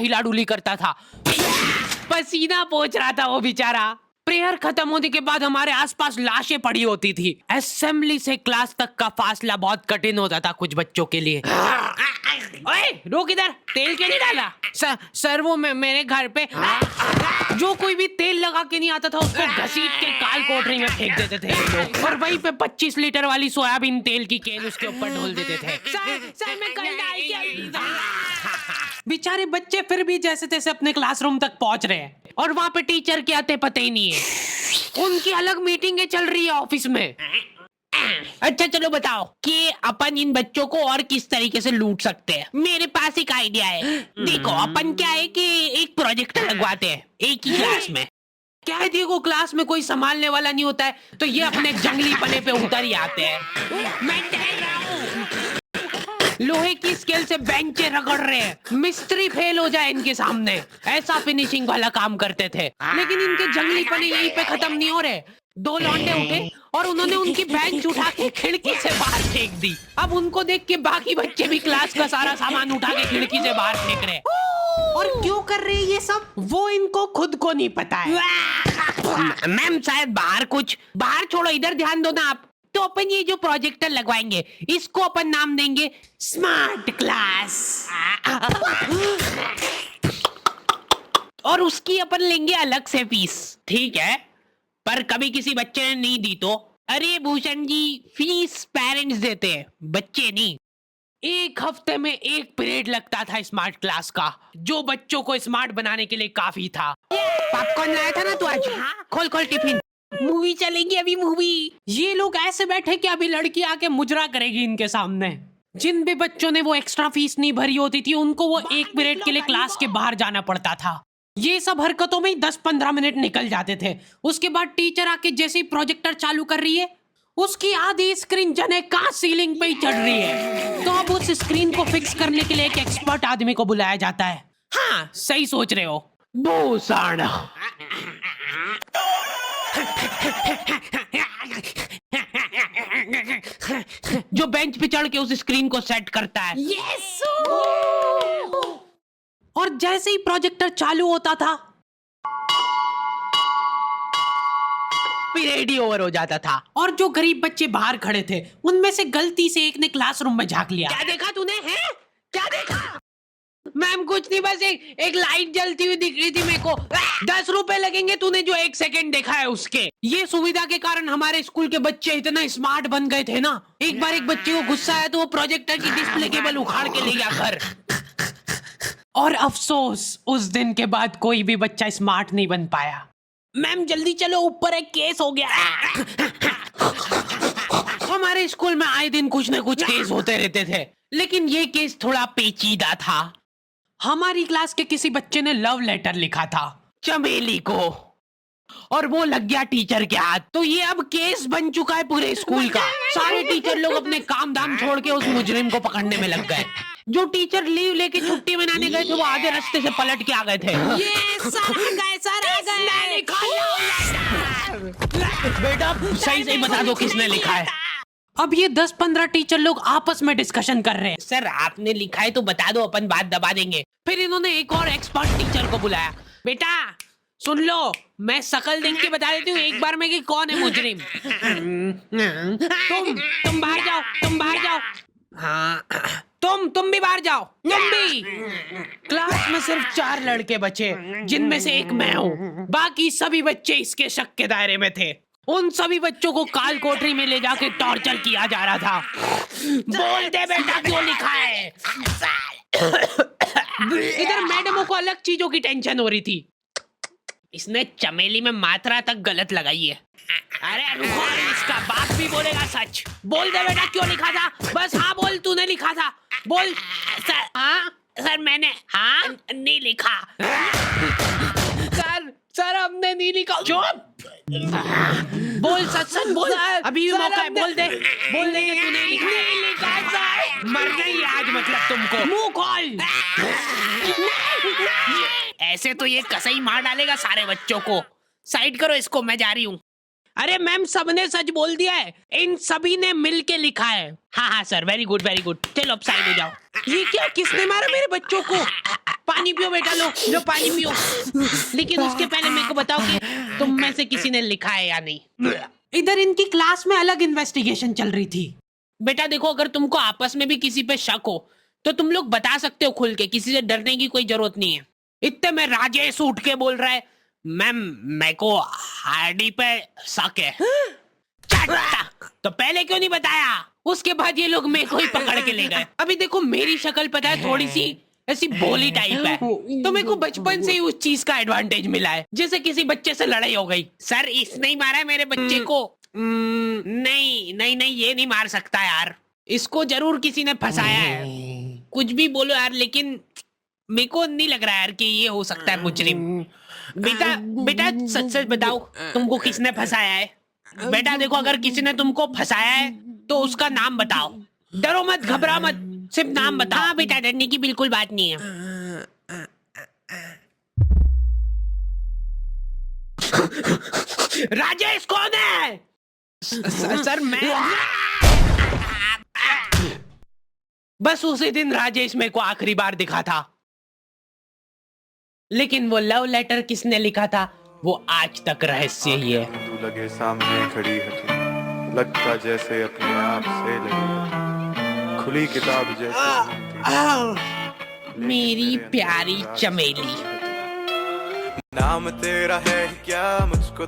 हिला डुली करता था, पसीना पोंछ रहा था वो बेचारा। प्रेयर खत्म होने के बाद हमारे आसपास लाशें पड़ी होती थी। असेंबली से क्लास तक का फासला बहुत कठिन होता था कुछ बच्चों के लिए। ओए रुक इधर, तेल क्यों नहीं डाला? सर वो मेरे घर पे जो कोई भी तेल लगा के नहीं आता था उसको घसीट के काल कोठरी में फेंक देते थे ये लोग, और वहीं पे 25 लीटर वाली सोयाबीन तेल की केन उसके ऊपर ढोल देते थे। सर मैं कल डाल के बेचारे बच्चे फिर भी जैसे तैसे अपने क्लासरूम तक पहुंच रहे हैं, और वहाँ पे टीचर के आते पते ही नहीं है। उनकी अलग मीटिंगें चल रही है ऑफिस में। अच्छा चलो बताओ कि अपन इन बच्चों को और किस तरीके से लूट सकते हैं। मेरे पास एक आइडिया है। देखो अपन क्या है कि एक प्रोजेक्टर लगवाते हैं एक ही क्लास में। क्या है, देखो क्लास में कोई संभालने वाला नहीं होता है तो ये अपने जंगली पने पे उतर ही आते हैं। मैं कह रहा हूँ लोहे की स्केल से बेंचे रगड़ रहे हैं, मिस्त्री फेल हो जाए इनके सामने, ऐसा फिनिशिंग वाला काम करते थे। लेकिन इनके जंगली पने यहीं पे खत्म नहीं हो रहे। 2 लौंडे उठे और उन्होंने उनकी बेंच उठा के खिड़की से बाहर फेंक दी। अब उनको देख के बाकी बच्चे भी क्लास का सारा सामान उठा के खिड़की से बाहर फेंक रहे। और क्यों कर रहे हैं ये सब, वो इनको खुद को नहीं पता है। मैम शायद बाहर छोड़ो, इधर ध्यान दो ना आप। तो अपन ये जो प्रोजेक्टर लगवाएंगे इसको अपन नाम देंगे स्मार्ट क्लास, और उसकी अपन लेंगे अलग से फीस। ठीक है, पर कभी किसी बच्चे ने नहीं दी तो? अरे भूषण जी, फीस पेरेंट्स देते हैं, बच्चे नहीं। एक हफ्ते में एक पीरियड लगता था स्मार्ट क्लास का, जो बच्चों को स्मार्ट बनाने के लिए काफी था। पॉपकॉर्न लाया था ना तू आज? हाँ। खोल टिफिन, मूवी चलेगी अभी मूवी। ये लोग ऐसे बैठे कि अभी लड़की आके मुजरा करेगी इनके सामने। जिन भी बच्चों ने वो एक्स्ट्रा फीस नहीं भरी होती थी उनको वो एक पीरियड के लिए क्लास के बाहर जाना पड़ता था। ये सब हरकतों में ही 10-15 मिनट निकल जाते थे। उसके बाद टीचर आके जैसे ही प्रोजेक्टर चालू कर रही है उसकी आधी स्क्रीन जने कहाँ सीलिंग पे ही चढ़ रही है। तो अब उस स्क्रीन को फिक्स करने के लिए एक एक्सपर्ट आदमी को बुलाया जाता है। हाँ सही सोच रहे हो भूषण। जो बेंच पे चढ़ के उस स्क्रीन को सेट करता है। यस। और जैसे ही प्रोजेक्टर चालू होता था पीरियड ही ओवर हो जाता था, और जो गरीब बच्चे बाहर खड़े थे उनमें से गलती से एक ने क्लासरूम में झांक लिया। क्या देखा तूने? हैं? क्या देखा? मैम कुछ नहीं, बस एक लाइट जलती हुई दिख रही थी मेरे को। 10 रुपए लगेंगे तूने जो 1 सेकंड देखा है उसके। ये सुविधा के कारण हमारे स्कूल के बच्चे इतना स्मार्ट बन गए थे ना, एक बार एक बच्चे को गुस्सा आया तो वो प्रोजेक्टर की डिस्प्ले केबल उखाड़ के ले गया घर। और अफसोस उस दिन के बाद कोई भी बच्चा स्मार्ट नहीं बन पाया। मैम जल्दी चलो, ऊपर एक केस हो गया। हमारे स्कूल में आए दिन कुछ न कुछ केस होते रहते थे, लेकिन ये केस थोड़ा पेचीदा था। हमारी क्लास के किसी बच्चे ने लव लेटर लिखा था चमेली को, और वो लग गया टीचर के हाथ। तो ये अब केस बन चुका है पूरे स्कूल का। सारे टीचर लोग अपने काम धाम छोड़ के उस मुजरिम को पकड़ने में लग गए। जो टीचर लीव लेके छुट्टी मनाने गए थे वो आधे रास्ते से पलट के आ गए थे। बेटा सही सही बता दो किसने लिखा है। अब ये 10-15 टीचर लोग आपस में डिस्कशन कर रहे हैं। सर आपने लिखा है तो बता दो, अपन बात दबा देंगे। फिर इन्होंने एक और एक्सपर्ट टीचर को बुलाया। बेटा सुन लो, मैं शक्ल देख के बता देती हूँ एक बार में कि कौन है मुजरिम। तुम बाहर जाओ, तुम बाहर जाओ। हाँ तुम भी बाहर जाओ, तुम भी। क्लास में सिर्फ 4 लड़के बचे, जिनमें से एक मैं हूँ। बाकी सभी बच्चे इसके शक के दायरे में थे। उन सभी बच्चों को काल कोठरी में ले जाके टॉर्चर किया जा रहा था। बोल दे बेटा क्यों लिखा है। इधर मैडमों को अलग चीजों की टेंशन हो रही थी। इसने चमेली में मात्रा तक गलत लगाई है। अरे रुको, इसका बाप भी बोलेगा सच। बोल दे बेटा क्यों लिखा था, बस हाँ बोल, तूने लिखा था बोल। सर हाँ सर मैंने हाँ नहीं लिखा। सर हमने नहीं लिखा। चुप बोल, सच बोल, अभी भी मौका है, बोल दे कि तूने लिखा सर। मरना ही आज मतलब तुमको। मुंह खोल। ऐसे तो ये कसाई मार डालेगा सारे बच्चों को। साइड करो इसको, मैं जा रही हूँ। अरे मैम, सबने सच बोल दिया है, इन सभी ने मिल के लिखा है। हाँ हाँ sir, very good very good. चलो अब साइड हो जाओ। ये क्या, किसने मारा मेरे बच्चों को? पानी पियो बेटा, लो लो पानी पियो। लेकिन उसके पहले मेरे को बताओ कि तुम में से किसी ने लिखा है या नहीं। इधर इनकी क्लास में अलग इन्वेस्टिगेशन चल रही थी। बेटा देखो, अगर तुमको आपस में भी किसी पे शक हो तो तुम लोग बता सकते हो खुल के, किसी से डरने की कोई जरूरत नहीं है। इतने में राजेश उठ के बोल रहा है, मैम मेरे को हार्डी पे शक है। तो पहले क्यों नहीं बताया? उसके बाद ये लोग मेरे को ही पकड़ के ले गए। अभी देखो मेरी शक्ल पता है, थोड़ी सी ऐसी भोली टाइप है, तो मेरे को बचपन से ही उस चीज का एडवांटेज मिला है, जैसे किसी बच्चे से लड़ाई हो गई। सर इसने ही मारा है मेरे बच्चे को। नहीं नहीं नहीं, ये नहीं मार सकता यार, इसको जरूर किसी ने फंसाया है। कुछ भी बोलो यार, लेकिन मेरे को नहीं लग रहा यार कि ये हो सकता है मुजरिम। बेटा बेटा सच सच बताओ, तुमको किसने फंसाया है? बेटा देखो, अगर किसी ने तुमको फंसाया है तो उसका नाम बताओ। डरो मत, घबरा मत, सिर्फ नाम बताओ। हाँ बेटा, डरने की बिल्कुल बात नहीं है। राजेश कौन है? सर मैं। बस उसी दिन राजेश मेरे को आखिरी बार दिखा था, लेकिन वो लव लेटर किसने लिखा था वो आज तक रहस्य ही है। तू लगे सामने खड़ी है तू, लगता जैसे अपने आप से लगी, खुली किताब जैसे मेरी प्यारी चमेली। नाम तेरा है क्या मुझको